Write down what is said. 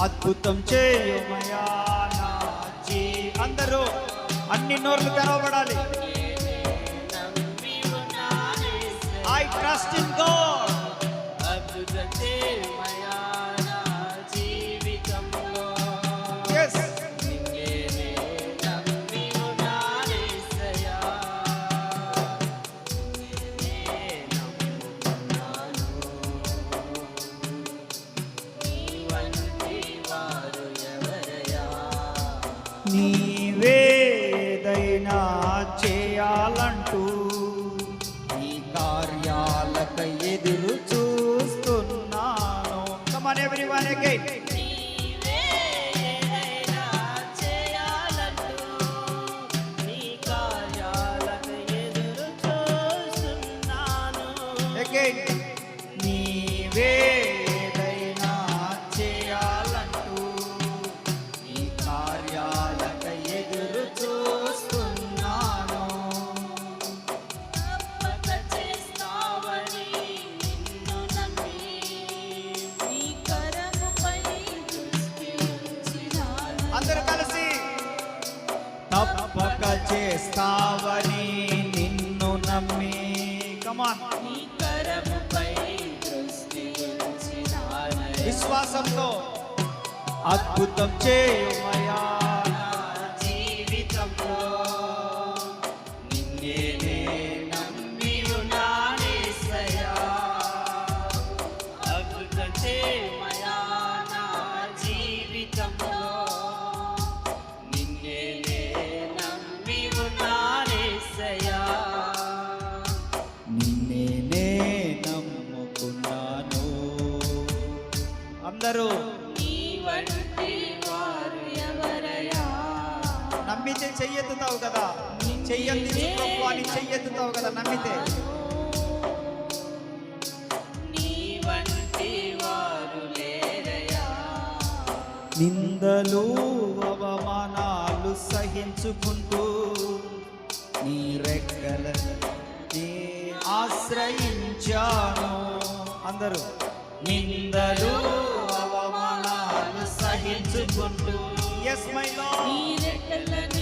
అద్భుతం చేయుమయా నా అందరూ అన్ని నోర్లు తెరవబడాలి. I trust in God. అద్భుతం చేయుమయా నా జీవితంలో. Yes. నిన్నే నమ్మి ఉన్నానేసయ్యా. నిన్నే నమ్ముకున్నాను. నీ వంటి వారు ఎవరయ్యా? నీవేదైనా చేయాలంటూ నీ కార్యాలకై ఎదురు చూస్తున్నాను. Come on everyone again. నీవేదైనా చేయాలంటూ నీ కార్యాలకై ఎదురు చూస్తున్నాను. Again. నీవేదైనా చేయాలంటూ నీ కార్యాలకై ఎదురు చూస్తున్నాను. తప్పక చేస్తావని నిన్ను నమ్మి నీ కరముపై దృష్టి ఉంచినాను. అందరూ కలిసి తప్పక చేస్తావని నిన్ను నమ్మి. కమాన్ నీ కరముపై దృష్టి ఉంచినాను. విశ్వాసంతో అద్భుతం చేయుమయా నా జీవితంలో నిన్నే నమ్మి ఉన్నానేసయ్యా. అద్భుతం చేయుమయా నా జీవితంలో నిన్నే నమ్మి ఉన్నానేసయ్యా. నిన్నే నమ్ముకున్నాను. అందరూ నీ వంటి వారు ఎవరయ్యా? నమ్మితే చెయ్యెత్తుతావు కదా. చెయ్యంది ప్రభు అని చెయ్యెత్తుతావు కదా నమ్మితే. నీ వంటి వారు లేరయ్యా. నిందలు అవమానాలు సహించుకుంటూ నీ రెక్కలని ఆశ్రయించాను. అందరూ నిందలు అవమానాలు సహించుకుంటూ. Yes my knee రెక్కలని